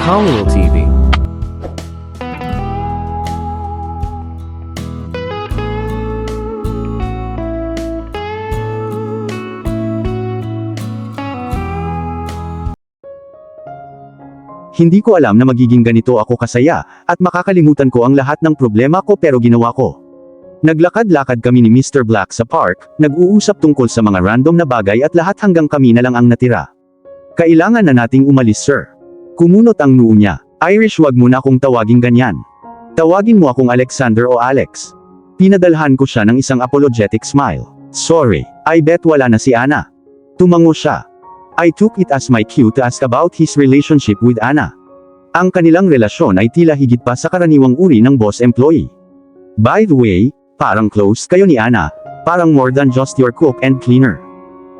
Hollywood TV. Hindi ko alam na magiging ganito ako kasaya, at makakalimutan ko ang lahat ng problema ko pero ginawa ko. Naglakad-lakad kami ni Mr. Black sa park, nag-uusap tungkol sa mga random na bagay at lahat hanggang kami na lang ang natira. Kailangan na nating umalis, sir. Kumunot ang noo niya. Irish, wag mo na akong tawagin ganyan. Tawagin mo akong Alexander o Alex. Pinadalhan ko siya ng isang apologetic smile. Sorry, I bet wala na si Anna. Tumango siya. I took it as my cue to ask about his relationship with Anna. Ang kanilang relasyon ay tila higit pa sa karaniwang uri ng boss-employee. By the way, parang close kayo ni Anna, parang more than just your cook and cleaner.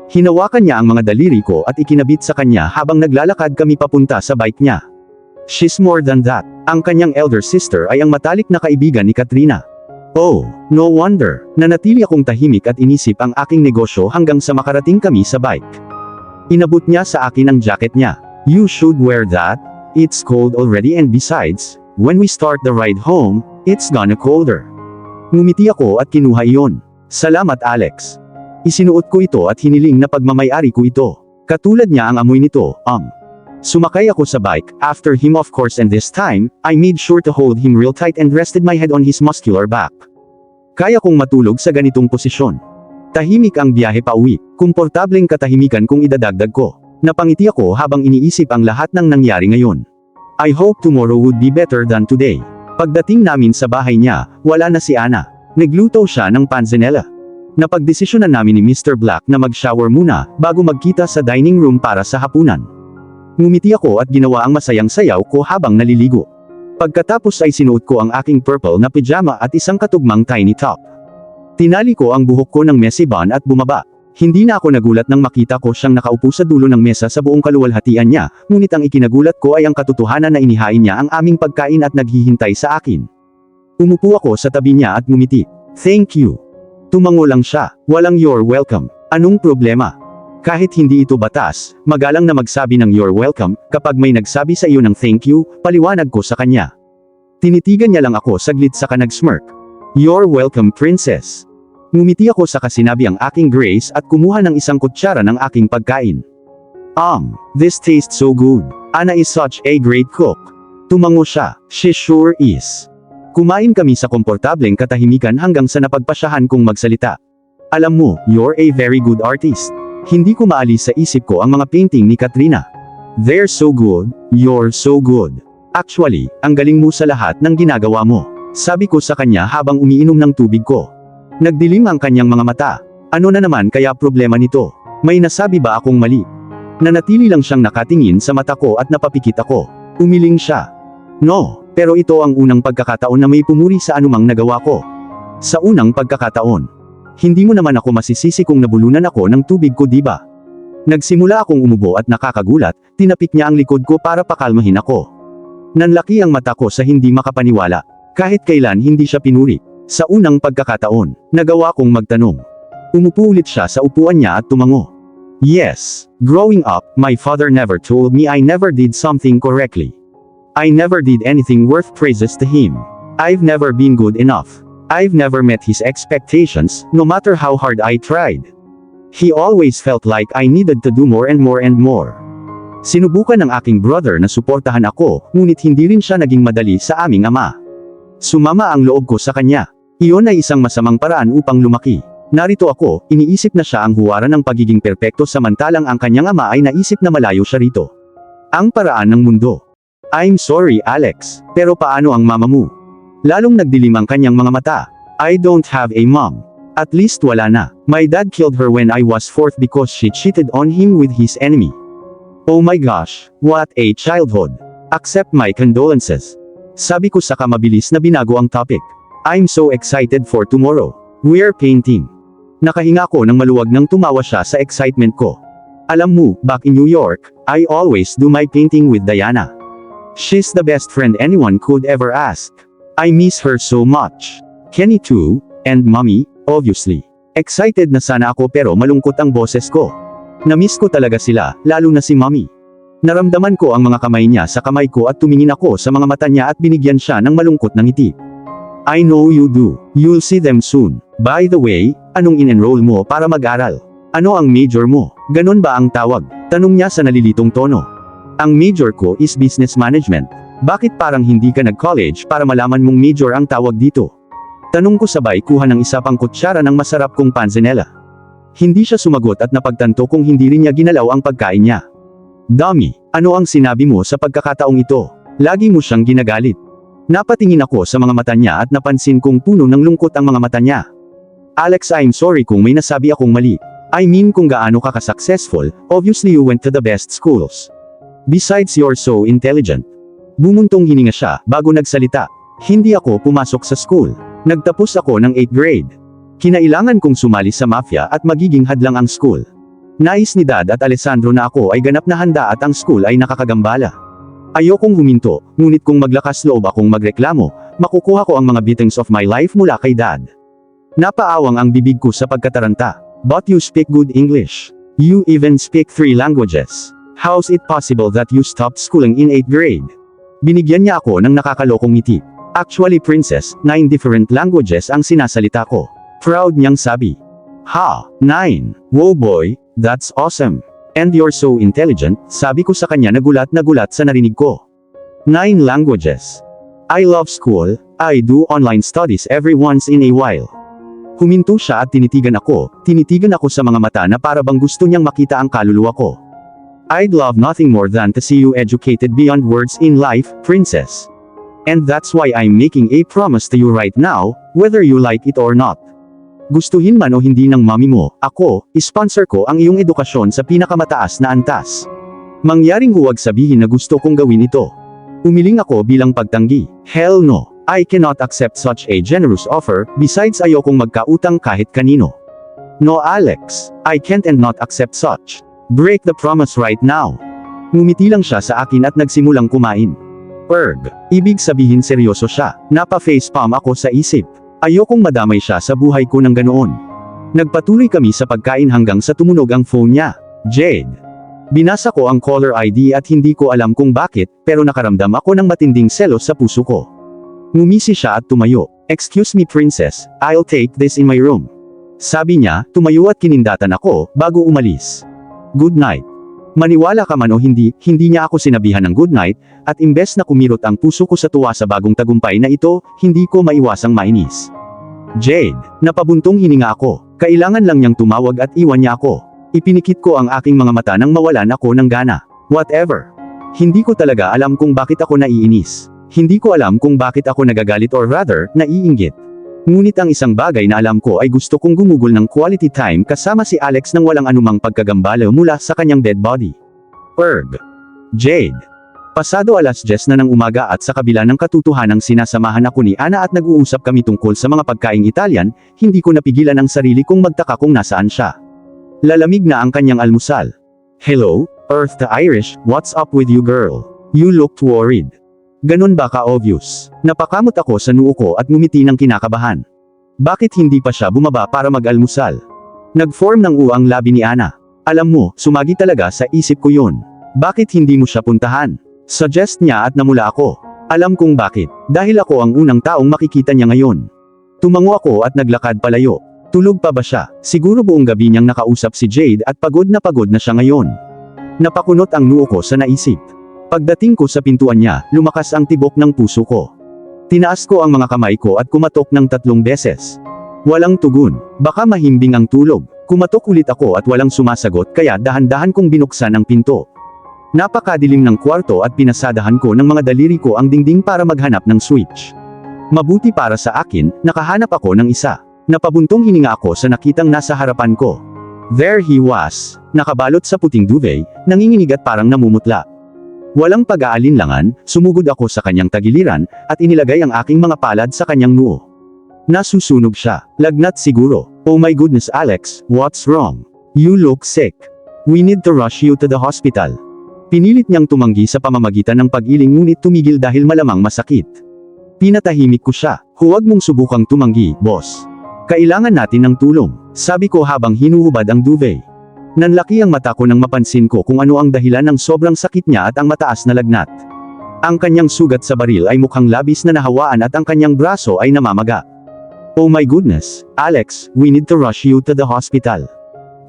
Hinawakan niya ang mga daliri ko at ikinabit sa kanya habang naglalakad kami papunta sa bike niya. She's more than that. Ang kanyang elder sister ay ang matalik na kaibigan ni Katrina. Oh, no wonder, nanatili akong tahimik at inisip ang aking negosyo hanggang sa makarating kami sa bike. Inabot niya sa akin ang jacket niya. You should wear that. It's cold already and besides, when we start the ride home, it's gonna colder. Ngumiti ako at kinuha iyon. Salamat, Alex. Isinuot ko ito at hiniling na pagmamayari ko ito. Katulad niya ang amoy nito, Sumakay ako sa bike, after him of course, and this time, I made sure to hold him real tight and rested my head on his muscular back. Kaya kong matulog sa ganitong posisyon. Tahimik ang biyahe pa uwi, komportableng katahimikan kung idadagdag ko. Napangiti ako habang iniisip ang lahat ng nangyari ngayon. I hope tomorrow would be better than today. Pagdating namin sa bahay niya, wala na si Anna. Nagluto siya ng panzanella. Napagdesisyonan namin ni Mr. Black na mag-shower muna, bago magkita sa dining room para sa hapunan. Ngumiti ako at ginawa ang masayang sayaw ko habang naliligo. Pagkatapos ay sinuot ko ang aking purple na pajama at isang katugmang tiny top. Tinali ko ang buhok ko ng messy bun at bumaba. Hindi na ako nagulat nang makita ko siyang nakaupo sa dulo ng mesa sa buong kaluwalhatian niya, ngunit ang ikinagulat ko ay ang katotohanan na inihain niya ang aming pagkain at naghihintay sa akin. Umupo ako sa tabi niya at ngumiti. Thank you. Tumango lang siya. Walang you're welcome. Anong problema? Kahit hindi ito batas, magalang na magsabi ng you're welcome, kapag may nagsabi sa iyo ng thank you, paliwanag ko sa kanya. Tinitigan niya lang ako saglit saka nag-smirk. You're welcome, princess. Ngumiti ako saka sinabi ang aking grace at kumuha ng isang kutsara ng aking pagkain. This tastes so good. Anna is such a great cook. Tumango siya. She sure is. Kumain kami sa komportableng katahimikan hanggang sa napagpasyahan kong magsalita. Alam mo, you're a very good artist. Hindi ko maalis sa isip ko ang mga painting ni Katrina. They're so good, you're so good. Actually, ang galing mo sa lahat ng ginagawa mo. Sabi ko sa kanya habang umiinom ng tubig ko. Nagdilim ang kanyang mga mata. Ano na naman kaya problema nito? May nasabi ba akong mali? Nanatili lang siyang nakatingin sa mata ko at napapikit ako. Umiling siya. No, pero ito ang unang pagkakataon na may pumuri sa anumang nagawa ko. Sa unang pagkakataon. Hindi mo naman ako masisisi kung nabulunan ako ng tubig ko, diba? Nagsimula akong umubo at nakakagulat, tinapik niya ang likod ko para pakalmahin ako. Nanlaki ang mata ko sa hindi makapaniwala. Kahit kailan hindi siya pinuri. Sa unang pagkakataon, nagawa kong magtanong. Umupo ulit siya sa upuan niya at tumango. Yes, growing up, my father never told me I never did something correctly. I never did anything worth praises to him. I've never been good enough. I've never met his expectations, no matter how hard I tried. He always felt like I needed to do more and more and more. Sinubukan ng aking brother na suportahan ako, ngunit hindi rin siya naging madali sa aming ama. Sumama ang loob ko sa kanya. Iyon ay isang masamang paraan upang lumaki. Narito ako, iniisip na siya ang huwaran ng pagiging perpekto samantalang ang kanyang ama ay naisip na malayo siya rito. Ang paraan ng mundo. I'm sorry, Alex, pero paano ang mama mo? Lalong nagdilim ang kanyang mga mata. I don't have a mom. At least wala na. My dad killed her when I was 4 because she cheated on him with his enemy. Oh my gosh, what a childhood. Accept my condolences. Sabi ko saka mabilis na binago ang topic. I'm so excited for tomorrow. We're painting. Nakahinga ko nang maluwag nang tumawa siya sa excitement ko. Alam mo, back in New York, I always do my painting with Diana. She's the best friend anyone could ever ask. I miss her so much. Kenny too, and mommy, obviously. Excited na sana ako pero malungkot ang boses ko. Namiss ko talaga sila, lalo na si mommy. Naramdaman ko ang mga kamay niya sa kamay ko at tumingin ako sa mga mata niya at binigyan siya ng malungkot na ngiti. I know you do. You'll see them soon. By the way, anong in-enroll mo para mag-aral? Ano ang major mo? Ganon ba ang tawag? Tanong niya sa nalilitong tono. Ang major ko is business management. Bakit parang hindi ka nag-college para malaman mong major ang tawag dito? Tanong ko sabay kuha ng isa pang kutsara ng masarap kong panzanella. Hindi siya sumagot at napagtanto kung hindi rin niya ginalaw ang pagkain niya. Dummy, ano ang sinabi mo sa pagkakataong ito? Lagi mo siyang ginagalit. Napatingin ako sa mga mata niya at napansin kong puno ng lungkot ang mga mata niya. Alex, I'm sorry kung may nasabi akong mali. I mean kung gaano ka ka-successful, obviously you went to the best schools. Besides you're so intelligent. Bumuntong hininga siya bago nagsalita. Hindi ako pumasok sa school. Nagtapos ako ng 8th grade. Kinailangan kong sumali sa mafia at magiging hadlang ang school. Nais ni Dad at Alessandro na ako ay ganap na handa at ang school ay nakakagambala. Ayokong huminto, ngunit kung maglakas loob akong magreklamo, makukuha ko ang mga beatings of my life mula kay Dad. Napaawang ang bibig ko sa pagkataranta. But you speak good English. You even speak 3 languages. How's it possible that you stopped schooling in 8th grade? Binigyan niya ako ng nakakalokong ngiti. Actually princess, 9 different languages ang sinasalita ko. Proud niyang sabi. Ha, 9. Whoa boy, that's awesome. And you're so intelligent, sabi ko sa kanya na gulat sa narinig ko. 9 languages. I love school, I do online studies every once in a while. Huminto siya at tinitigan ako sa mga mata na para bang gusto niyang makita ang kaluluwa ko. I'd love nothing more than to see you educated beyond words in life, princess. And that's why I'm making a promise to you right now, whether you like it or not. Gustuhin man o hindi ng mami mo, ako, sponsor ko ang iyong edukasyon sa pinakamataas na antas. Mangyaring huwag sabihin na gusto kong gawin ito. Umiling ako bilang pagtanggi. Hell no. I cannot accept such a generous offer, besides ayokong magkautang kahit kanino. No Alex, I can't and not accept such. Break the promise right now. Ngumiti lang siya sa akin at nagsimulang kumain. Ibig sabihin seryoso siya. Napa-facepalm ako sa isip. Ayokong madamay siya sa buhay ko ng ganoon. Nagpatuloy kami sa pagkain hanggang sa tumunog ang phone niya. Jade. Binasa ko ang caller ID at hindi ko alam kung bakit, pero nakaramdam ako ng matinding selos sa puso ko. Ngumisi siya at tumayo. Excuse me princess, I'll take this in my room. Sabi niya, tumayo at kinindatan ako, bago umalis. Good night. Maniwala ka man o hindi niya ako sinabihan ng good night, at imbes na kumirot ang puso ko sa tuwa sa bagong tagumpay na ito, hindi ko maiwasang mainis. Jade, napabuntong hininga ako. Kailangan lang niyang tumawag at iwan niya ako. Ipinikit ko ang aking mga mata nang mawalan ako ng gana. Whatever. Hindi ko talaga alam kung bakit ako naiinis. Hindi ko alam kung bakit ako nagagalit or rather, naiinggit. Ngunit ang isang bagay na alam ko ay gusto kong gumugol ng quality time kasama si Alex nang walang anumang pagkagambala mula sa kanyang dead body. Jade. Pasado 10:00 na ng umaga at sa kabila ng katotohanang sinasamahan ako ni Ana at nag-uusap kami tungkol sa mga pagkaing Italian, hindi ko napigilan ang sarili kong magtaka kung nasaan siya. Lalamig na ang kanyang almusal. Hello, Earth the Irish, what's up with you girl? You looked worried. Ganon ba ka-obvious? Napakamot ako sa noo ko at ngumiti ng kinakabahan. Bakit hindi pa siya bumaba para mag-almusal? Nag-form ng ang labi ni Ana. Alam mo, sumagi talaga sa isip ko yun. Bakit hindi mo siya puntahan? Suggest niya at namula ako. Alam kong bakit. Dahil ako ang unang taong makikita niya ngayon. Tumango ako at naglakad palayo. Tulog pa ba siya? Siguro buong gabi niyang nakausap si Jade at pagod na siya ngayon. Napakunot ang noo ko sa naisip. Pagdating ko sa pintuan niya, lumakas ang tibok ng puso ko. Tinaas ko ang mga kamay ko at kumatok ng 3 beses. Walang tugon. Baka mahimbing ang tulog. Kumatok ulit ako at walang sumasagot kaya dahan-dahan kong binuksan ang pinto. Napakadilim ng kwarto at pinasadahan ko ng mga daliri ko ang dingding para maghanap ng switch. Mabuti para sa akin, nakahanap ako ng isa. Napabuntong hininga ako sa nakitang nasa harapan ko. There he was, nakabalot sa puting duvet, nanginginig at parang namumutla. Walang pag-aalinlangan, sumugod ako sa kanyang tagiliran, at inilagay ang aking mga palad sa kanyang noo. Nasusunog siya. Lagnat siguro. Oh my goodness Alex, what's wrong? You look sick. We need to rush you to the hospital. Pinilit niyang tumanggi sa pamamagitan ng pag-iling ngunit tumigil dahil malamang masakit. Pinatahimik ko siya. Huwag mong subukang tumanggi, boss. Kailangan natin ng tulong, sabi ko habang hinuhubad ang duvet. Nanlaki ang mata ko nang mapansin ko kung ano ang dahilan ng sobrang sakit niya at ang mataas na lagnat. Ang kanyang sugat sa baril ay mukhang labis na nahawaan at ang kanyang braso ay namamaga. Oh my goodness, Alex, we need to rush you to the hospital.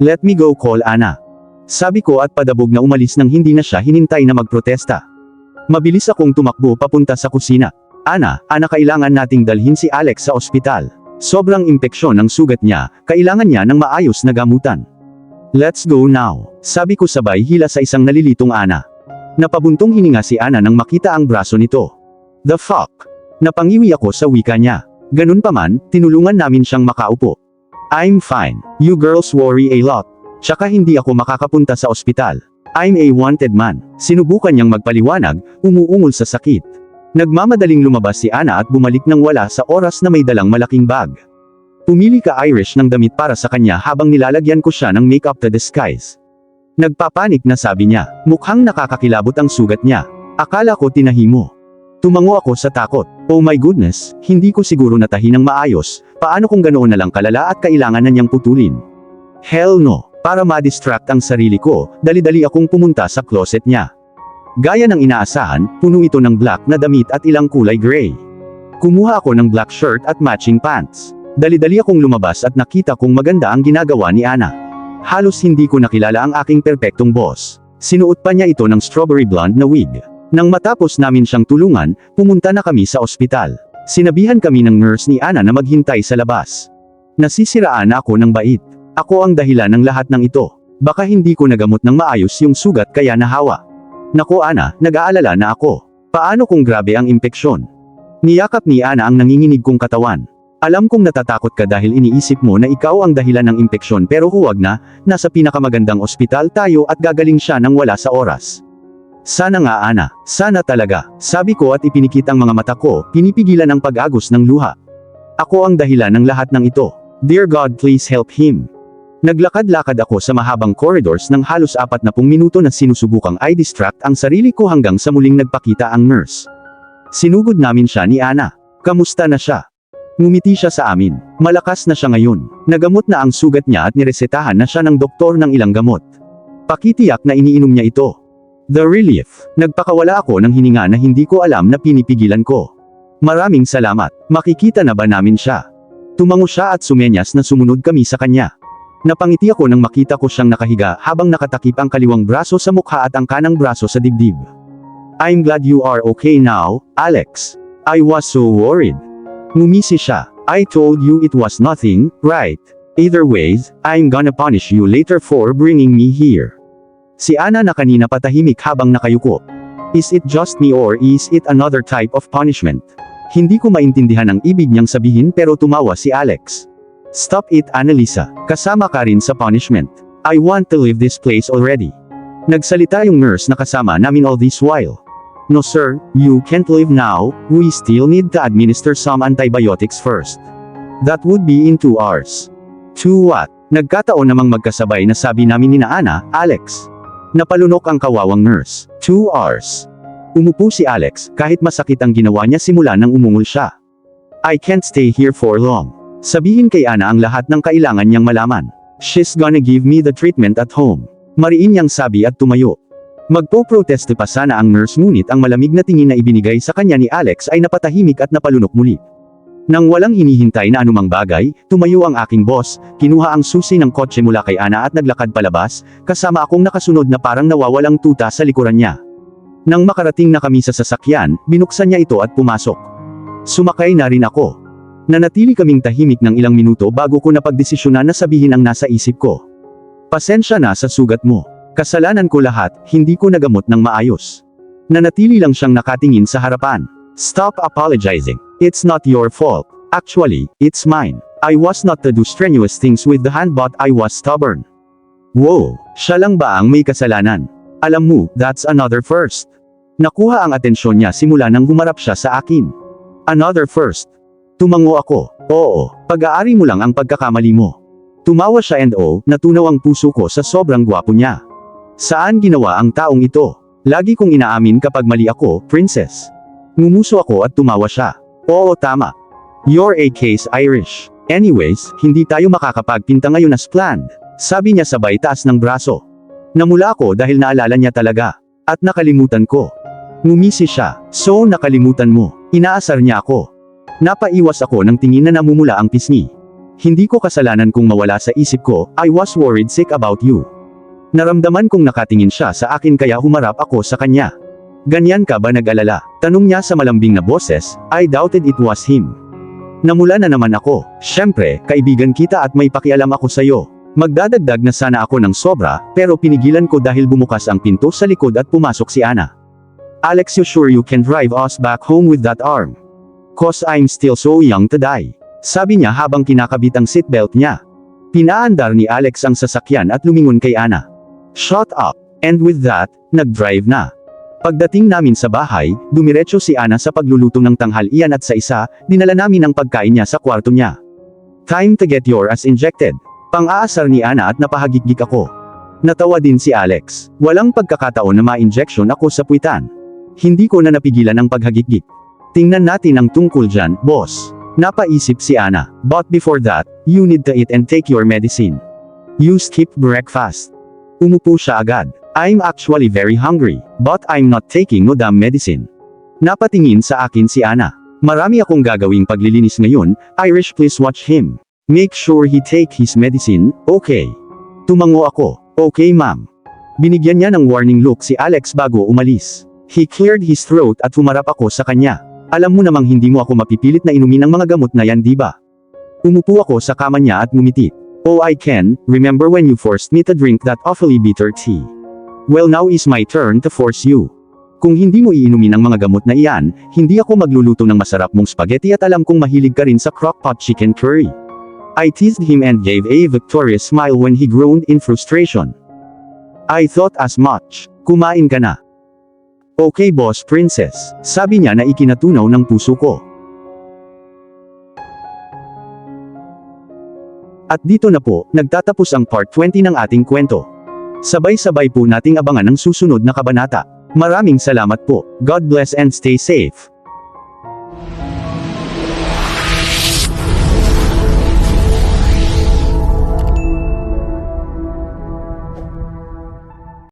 Let me go call Ana. Sabi ko at padabog na umalis nang hindi na siya hinintay na magprotesta. Mabilis akong tumakbo papunta sa kusina. Ana, kailangan nating dalhin si Alex sa ospital. Sobrang impeksyon ang sugat niya, kailangan niya ng maayos na gamutan. Let's go now, sabi ko sabay hila sa isang nalilitong Ana. Napabuntong hininga si Ana nang makita ang braso nito. The fuck? Napangiwi ako sa wika niya. Ganun pa man, tinulungan namin siyang makaupo. I'm fine, you girls worry a lot. Tsaka hindi ako makakapunta sa ospital. I'm a wanted man. Sinubukan niyang magpaliwanag, umuungol sa sakit. Nagmamadaling lumabas si Ana at bumalik nang wala sa oras na may dalang malaking bag. Pumili ka Irish ng damit para sa kanya habang nilalagyan ko siya ng makeup to disguise. Nagpapanik na sabi niya, mukhang nakakakilabot ang sugat niya. Akala ko tinahi mo. Tumango ako sa takot. Oh my goodness, hindi ko siguro natahi ng maayos, paano kung ganoon na lang kalala at kailangan na niyang putulin? Hell no. Para ma-distract ang sarili ko, dali-dali akong pumunta sa closet niya. Gaya ng inaasahan, puno ito ng black na damit at ilang kulay gray. Kumuha ako ng black shirt at matching pants. Dali-dali akong lumabas at nakita kong maganda ang ginagawa ni Ana. Halos hindi ko nakilala ang aking perpektong boss. Sinuot pa niya ito ng strawberry blonde na wig. Nang matapos namin siyang tulungan, pumunta na kami sa ospital. Sinabihan kami ng nurse ni Ana na maghintay sa labas. Nasisiraan ako ng bait. Ako ang dahilan ng lahat ng ito. Baka hindi ko nagamot ng maayos yung sugat kaya nahawa. Naku Ana, nag-aalala na ako. Paano kung grabe ang impeksyon? Niyakap ni Ana ang nanginginig kong katawan. Alam kong natatakot ka dahil iniisip mo na ikaw ang dahilan ng impeksyon pero huwag na, nasa pinakamagandang ospital tayo at gagaling siya nang wala sa oras. Sana nga Ana, sana talaga, sabi ko at ipinikit ang mga mata ko, pinipigilan ang pag-agos ng luha. Ako ang dahilan ng lahat ng ito. Dear God please help him. Naglakad-lakad ako sa mahabang corridors ng halos 40 minuto na sinusubukang i-distract ang sarili ko hanggang sa muling nagpakita ang nurse. Sinugod namin siya ni Ana. Kamusta na siya? Ngumiti siya sa amin. Malakas na siya ngayon. Nagamot na ang sugat niya at niresetahan na siya ng doktor ng ilang gamot. Pakitiyak na iniinom niya ito. The relief. Nagpakawala ako ng hininga na hindi ko alam na pinipigilan ko. Maraming salamat. Makikita na ba namin siya? Tumango siya at sumenyas na sumunod kami sa kanya. Napangiti ako nang makita ko siyang nakahiga habang nakatakip ang kaliwang braso sa mukha at ang kanang braso sa dibdib. I'm glad you are okay now, Alex. I was so worried. Ngumisi siya. I told you it was nothing, right? Either ways, I'm gonna punish you later for bringing me here. Si Ana na kanina patahimik habang nakayuko. Is it just me or is it another type of punishment? Hindi ko maintindihan ang ibig niyang sabihin pero tumawa si Alex. Stop it Annalisa, kasama ka rin sa punishment. I want to leave this place already. Nagsalita yung nurse na kasama namin all this while. No sir, you can't leave now, we still need to administer some antibiotics first. That would be in 2 hours. 2 what? Nagkataon namang magkasabay na sabi namin ni na Ana, Alex. Napalunok ang kawawang nurse. 2 hours. Umupo si Alex, kahit masakit ang ginawa niya simula nang umungol siya. I can't stay here for long. Sabihin kay Ana ang lahat ng kailangan niyang malaman. She's gonna give me the treatment at home. Mariin niyang sabi at tumayo. Magpo-proteste pa sana ang nurse ngunit ang malamig na tingin na ibinigay sa kanya ni Alex ay napatahimik at napalunok muli. Nang walang hinihintay na anumang bagay, tumayo ang aking boss, kinuha ang susi ng kotse mula kay Ana at naglakad palabas, kasama akong nakasunod na parang nawawalang tuta sa likuran niya. Nang makarating na kami sa sasakyan, binuksan niya ito at pumasok. Sumakay na rin ako. Nanatili kaming tahimik ng ilang minuto bago ko napagdesisyonan na sabihin ang nasa isip ko. Pasensya na sa sugat mo. Kasalanan ko lahat, hindi ko nagamot ng maayos. Nanatili lang siyang nakatingin sa harapan. Stop apologizing. It's not your fault. Actually, it's mine. I was not to do strenuous things with the hand but I was stubborn. Wow, siya lang ba ang may kasalanan? Alam mo, that's another first. Nakuha ang atensyon niya simula nang humarap siya sa akin. Another first. Tumango ako. Oo, pag-aari mo lang ang pagkakamali mo. Tumawa siya and natunaw ang puso ko sa sobrang gwapo niya. Saan ginawa ang taong ito? Lagi kong inaamin kapag mali ako, princess. Ngumuso ako at tumawa siya. Oo tama. You're a case Irish. Anyways, hindi tayo makakapagpinta ngayon as planned. Sabi niya sabay taas ng braso. Namula ako dahil naalala niya talaga. At nakalimutan ko. Ngumisi siya. So nakalimutan mo. Inaasar niya ako. Napaiwas ako ng tingin na namumula ang pisngi. Hindi ko kasalanan kung mawala sa isip ko, I was worried sick about you. Naramdaman kong nakatingin siya sa akin kaya humarap ako sa kanya. Ganyan ka ba nag-alala? Tanong niya sa malambing na boses, I doubted it was him. Namula na naman ako. Siyempre, kaibigan kita at may pakialam ako sa'yo. Magdadagdag na sana ako ng sobra, pero pinigilan ko dahil bumukas ang pinto sa likod at pumasok si Ana. Alex, you sure you can drive us back home with that arm? Cause I'm still so young to die. Sabi niya habang kinakabit ang seatbelt niya. Pinaandar ni Alex ang sasakyan at lumingon kay Ana. Shut up. And with that, nag-drive na. Pagdating namin sa bahay, dumiretso si Ana sa pagluluto ng tanghalian at sa isa, dinala namin ang pagkain niya sa kwarto niya. Time to get your ass injected. Pang-aasar ni Ana at napahagikgik ako. Natawa din si Alex. Walang pagkakataon na ma-injection ako sa puwitan. Hindi ko na napigilan ang paghagikgik. Tingnan natin ang tungkol dyan, boss. Napaisip si Ana. But before that, you need to eat and take your medicine. You skipped breakfast. Umupo siya agad. I'm actually very hungry, but I'm not taking no damn medicine. Napatingin sa akin si Ana. Marami akong gagawing paglilinis ngayon, Irish, please watch him. Make sure he take his medicine, okay? Tumango ako. Okay, ma'am. Binigyan niya ng warning look si Alex bago umalis. He cleared his throat at humarap ako sa kanya. Alam mo namang hindi mo ako mapipilit na inumin ang mga gamot na yan, diba? Umupo ako sa kama niya at ngumiti. Oh, I can, remember when you forced me to drink that awfully bitter tea? Well, now is my turn to force you. Kung hindi mo iinumin ang mga gamot na iyan, hindi ako magluluto ng masarap mong spaghetti at alam kong mahilig ka rin sa crock-pot chicken curry. I teased him and gave a victorious smile when he groaned in frustration. I thought as much. Kumain ka na. Okay, boss princess. Sabi niya na ikinatunaw ng puso ko. At dito na po, nagtatapos ang part 20 ng ating kwento. Sabay-sabay po nating abangan ang susunod na kabanata. Maraming salamat po. God bless and stay safe.